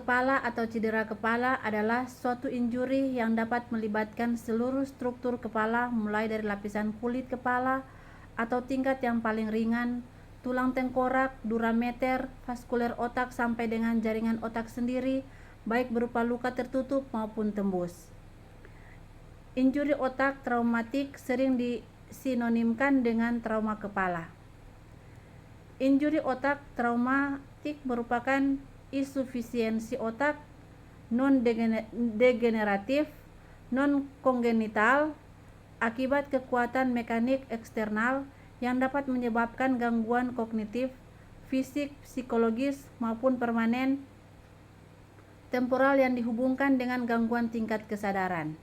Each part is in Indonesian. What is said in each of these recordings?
kepala atau cedera kepala adalah suatu injuri yang dapat melibatkan seluruh struktur kepala mulai dari lapisan kulit kepala atau tingkat yang paling ringan, tulang tengkorak, durameter, vaskuler otak sampai dengan jaringan otak sendiri, baik berupa luka tertutup maupun tembus. Injuri otak traumatik sering disinonimkan dengan trauma kepala. Injuri otak traumatik merupakan insufisiensi otak non-degeneratif, non-kongenital, akibat kekuatan mekanik eksternal yang dapat menyebabkan gangguan kognitif, fisik, psikologis, maupun permanen, temporal yang dihubungkan dengan gangguan tingkat kesadaran.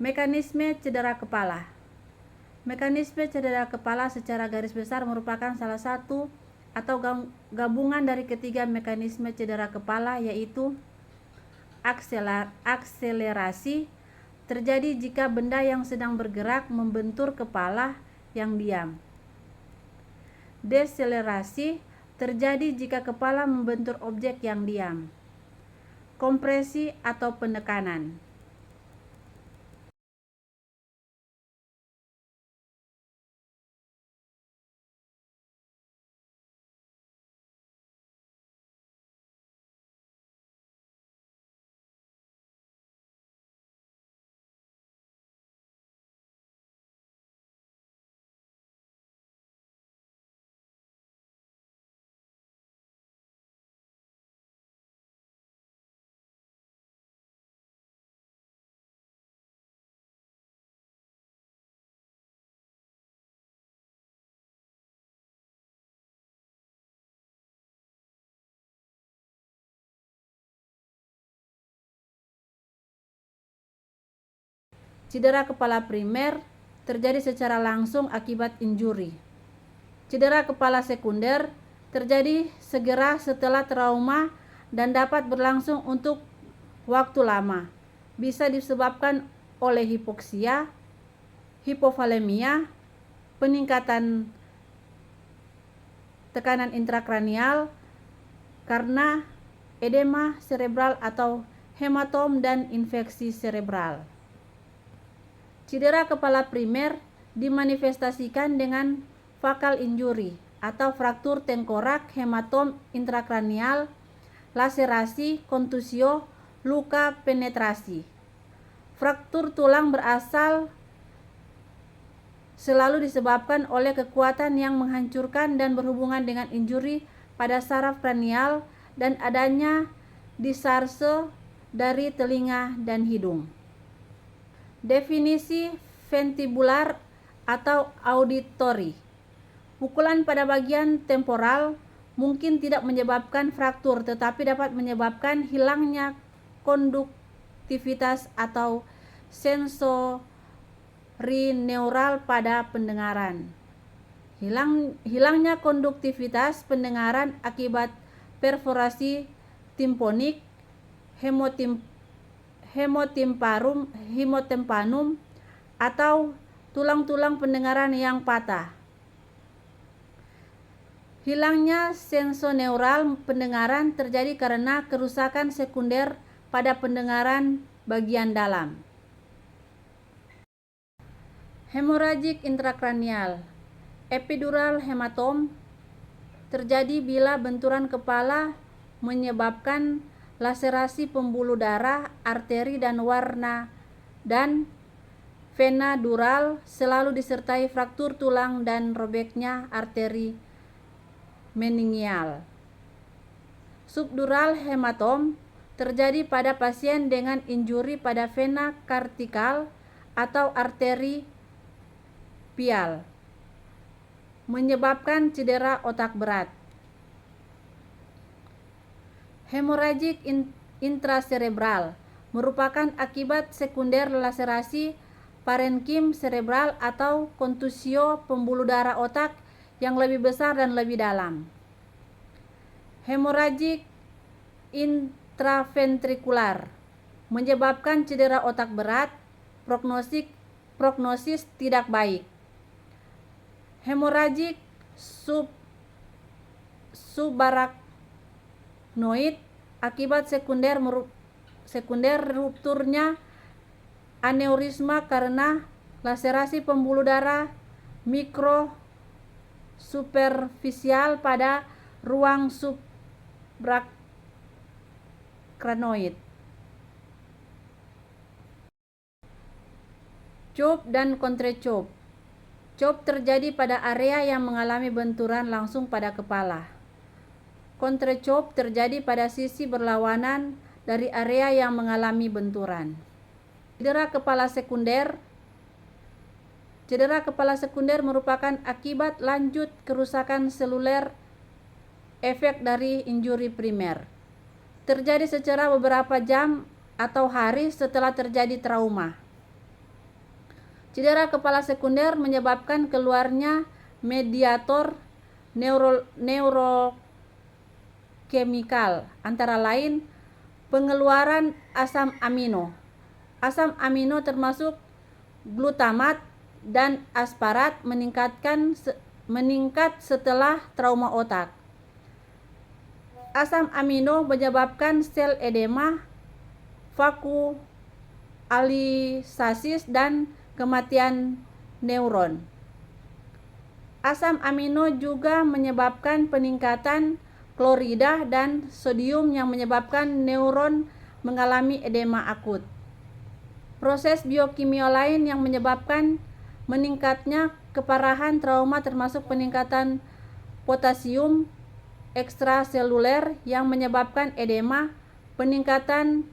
Mekanisme cedera kepala. Mekanisme cedera kepala secara garis besar merupakan salah satu atau gabungan dari ketiga mekanisme cedera kepala, yaitu akselerasi terjadi jika benda yang sedang bergerak membentur kepala yang diam. Deselerasi terjadi jika kepala membentur objek yang diam. Kompresi atau penekanan. Cedera kepala primer terjadi secara langsung akibat injuri. Cedera kepala sekunder terjadi segera setelah trauma dan dapat berlangsung untuk waktu lama. Bisa disebabkan oleh hipoksia, hipovolemia, peningkatan tekanan intrakranial karena edema cerebral atau hematom dan infeksi cerebral. Cedera kepala primer dimanifestasikan dengan fakal injury atau fraktur tengkorak, hematom intrakranial, laserasi, kontusio, luka penetrasi. Fraktur tulang berasal selalu disebabkan oleh kekuatan yang menghancurkan dan berhubungan dengan injuri pada saraf kranial dan adanya disarse dari telinga dan hidung. Definisi vestibular atau auditory. Pukulan pada bagian temporal mungkin tidak menyebabkan fraktur, tetapi dapat menyebabkan hilangnya konduktivitas atau sensori neural pada pendengaran. Hilangnya konduktivitas pendengaran akibat perforasi timponik, hemotympanum atau tulang-tulang pendengaran yang patah. Hilangnya sensoneural pendengaran terjadi karena kerusakan sekunder pada pendengaran bagian dalam. Hemoragik intrakranial. Epidural hematom terjadi bila benturan kepala menyebabkan laserasi pembuluh darah, arteri dan vena dural, selalu disertai fraktur tulang dan robeknya arteri meningial. Subdural hematom terjadi pada pasien dengan injuri pada vena kartikal atau arteri pial, menyebabkan cedera otak berat. Hemoragik intracerebral merupakan akibat sekunder laserasi parenkim cerebral atau kontusio pembuluh darah otak yang lebih besar dan lebih dalam. Hemoragik intraventrikular menyebabkan cedera otak berat, prognosis tidak baik. Hemoragik arachnoid akibat sekunder rupturnya aneurisma karena laserasi pembuluh darah mikrosuperficial pada ruang suprakranoid. CHOP dan CONTRE-CHOP. CHOP terjadi pada area yang mengalami benturan langsung pada kepala. CONTRE-CHOP terjadi pada sisi berlawanan dari area yang mengalami benturan. Cedera kepala sekunder. Cedera kepala sekunder merupakan akibat lanjut kerusakan seluler efek dari injuri primer. Terjadi secara beberapa jam atau hari setelah terjadi trauma. Cedera kepala sekunder menyebabkan keluarnya mediator neurokemikal, antara lain pengeluaran asam amino. Asam amino termasuk glutamat dan asparat meningkat setelah trauma otak. Asam amino menyebabkan sel edema, vakuolisasis, dan kematian neuron. Asam amino juga menyebabkan peningkatan klorida dan sodium yang menyebabkan neuron mengalami edema akut. Proses biokimia lain yang menyebabkan meningkatnya keparahan trauma termasuk peningkatan potasium ekstraseluler yang menyebabkan edema, peningkatan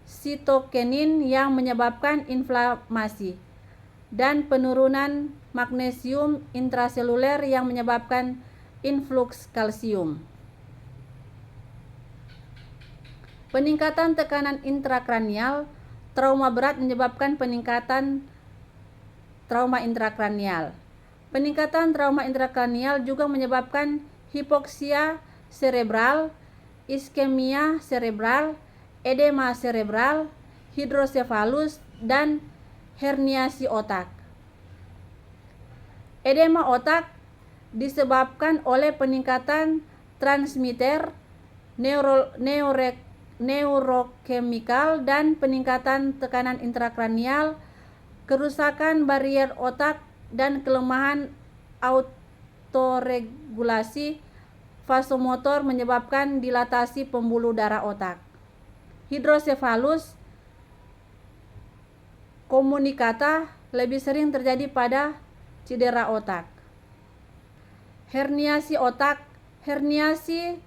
sitokinin yang menyebabkan inflamasi, dan penurunan magnesium intraseluler yang menyebabkan influx kalsium. Peningkatan tekanan intrakranial. Trauma berat menyebabkan peningkatan trauma intrakranial. Peningkatan trauma intrakranial juga menyebabkan hipoksia cerebral, iskemia cerebral, edema cerebral, hidrosefalus, dan herniasi otak. Edema otak disebabkan oleh peningkatan transmitter neurokemikal dan peningkatan tekanan intrakranial, kerusakan barier otak, dan kelemahan autoregulasi vasomotor menyebabkan dilatasi pembuluh darah otak. Hidrosefalus komunikata lebih sering terjadi pada cedera otak. Herniasi otak. Herniasi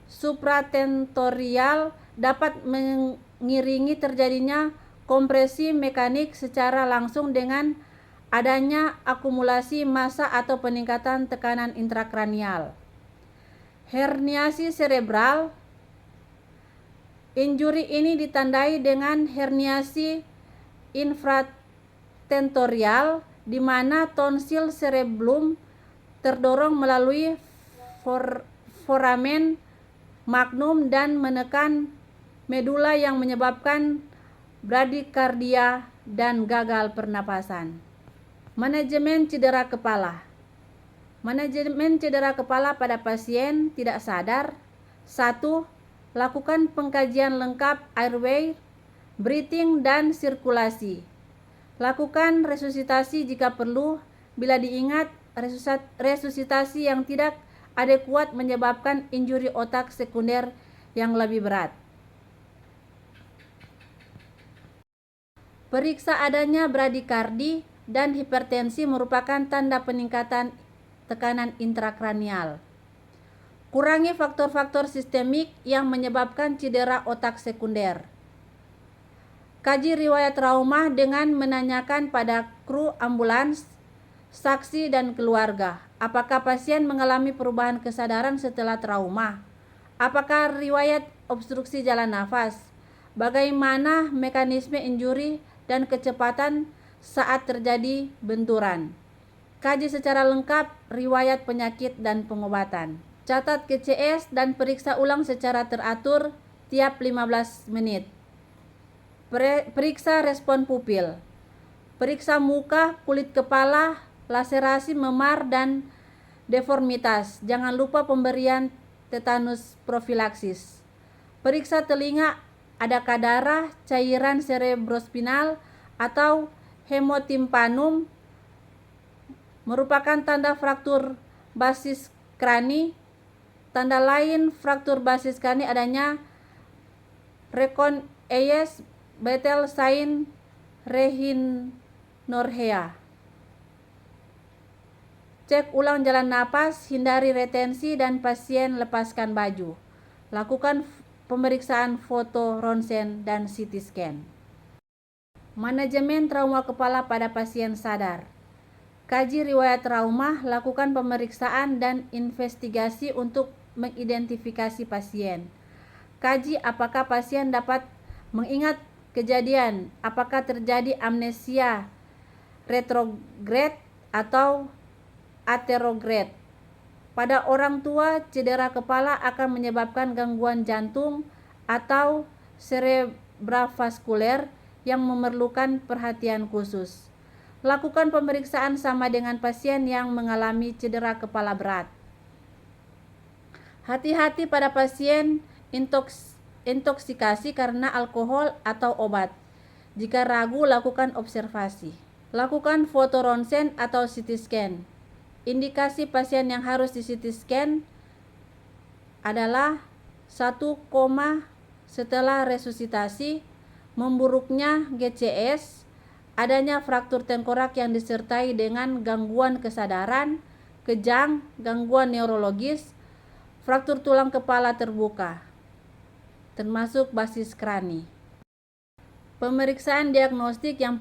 supratentorial dapat mengiringi terjadinya kompresi mekanik secara langsung dengan adanya akumulasi massa atau peningkatan tekanan intrakranial. Herniasi cerebral. Injuri ini ditandai dengan herniasi infratentorial di mana tonsil cerebellum terdorong melalui foramen magnum dan menekan medula yang menyebabkan bradikardia dan gagal pernapasan. Manajemen cedera kepala. Manajemen cedera kepala pada pasien tidak sadar. 1. Lakukan pengkajian lengkap airway, breathing, dan sirkulasi. Lakukan resusitasi jika perlu. Bila diingat, resusitasi yang tidak adekuat menyebabkan injuri otak sekunder yang lebih berat. Periksa adanya bradikardi dan hipertensi merupakan tanda peningkatan tekanan intrakranial. Kurangi faktor-faktor sistemik yang menyebabkan cedera otak sekunder. Kaji riwayat trauma dengan menanyakan pada kru ambulans, saksi, dan keluarga. Apakah pasien mengalami perubahan kesadaran setelah trauma? Apakah riwayat obstruksi jalan nafas? Bagaimana mekanisme injuri dan kecepatan saat terjadi benturan? Kaji secara lengkap riwayat penyakit dan pengobatan. Catat KCS dan periksa ulang secara teratur tiap 15 menit. Periksa respon pupil. Periksa muka, kulit kepala, laserasi memar, dan deformitas. Jangan lupa pemberian tetanus profilaksis. Periksa telinga, adakah darah, cairan cerebrospinal atau hemotimpanum, merupakan tanda fraktur basis krani. Tanda lain fraktur basis krani adanya Recon Eyes Bethel Sign Rehinorrhea. Cek ulang jalan napas, hindari retensi dan pasien lepaskan baju. Lakukan pemeriksaan foto ronsen dan CT scan. Manajemen trauma kepala pada pasien sadar. Kaji riwayat trauma, lakukan pemeriksaan dan investigasi untuk mengidentifikasi pasien. Kaji apakah pasien dapat mengingat kejadian, apakah terjadi amnesia retrograde atau aterograde. Pada orang tua, cedera kepala akan menyebabkan gangguan jantung atau cerebrovaskuler yang memerlukan perhatian khusus. Lakukan pemeriksaan sama dengan pasien yang mengalami cedera kepala berat. Hati-hati pada pasien intoksikasi karena alkohol atau obat. Jika ragu, lakukan observasi. Lakukan foto ronsen atau CT scan. Indikasi pasien yang harus di CT scan adalah 1 koma setelah resusitasi, memburuknya GCS, adanya fraktur tengkorak yang disertai dengan gangguan kesadaran, kejang, gangguan neurologis, fraktur tulang kepala terbuka, termasuk basis krani. Pemeriksaan diagnostik yang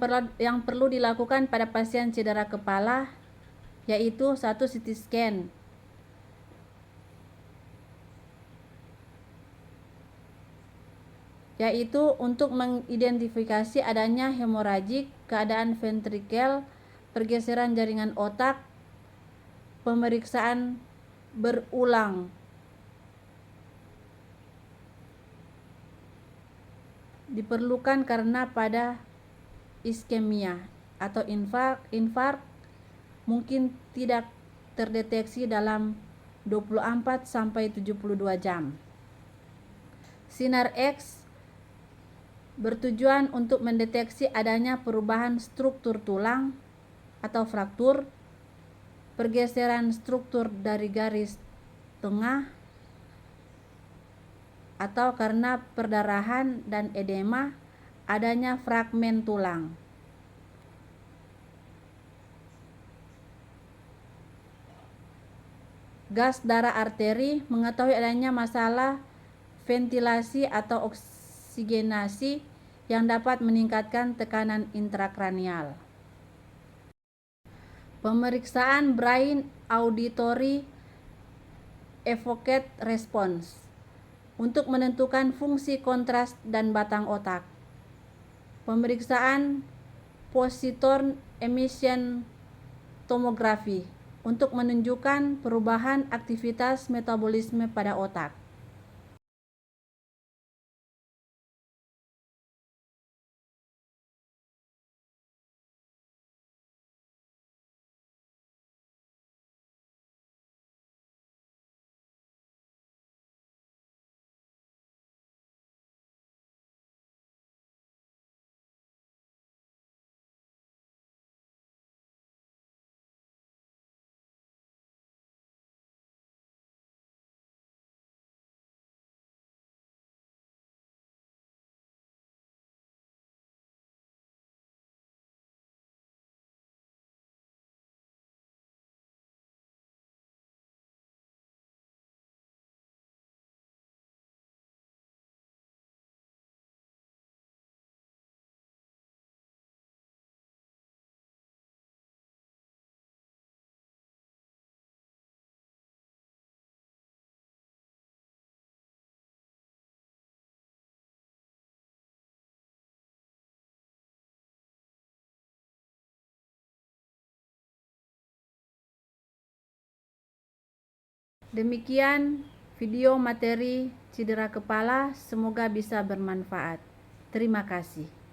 perlu dilakukan pada pasien cedera kepala yaitu 1 CT scan, yaitu untuk mengidentifikasi adanya hemoragik, keadaan ventrikel, pergeseran jaringan otak. Pemeriksaan berulang diperlukan karena pada iskemia atau infark mungkin tidak terdeteksi dalam 24 sampai 72 jam. Sinar X bertujuan untuk mendeteksi adanya perubahan struktur tulang atau fraktur, pergeseran struktur dari garis tengah, atau karena perdarahan dan edema, adanya fragmen tulang. Gas darah arteri, mengetahui adanya masalah ventilasi atau oksigenasi yang dapat meningkatkan tekanan intrakranial. Pemeriksaan brain auditory evoked response untuk menentukan fungsi kontras dan batang otak. Pemeriksaan positron emission tomography untuk menunjukkan perubahan aktivitas metabolisme pada otak. Demikian video materi cedera kepala, semoga bisa bermanfaat. Terima kasih.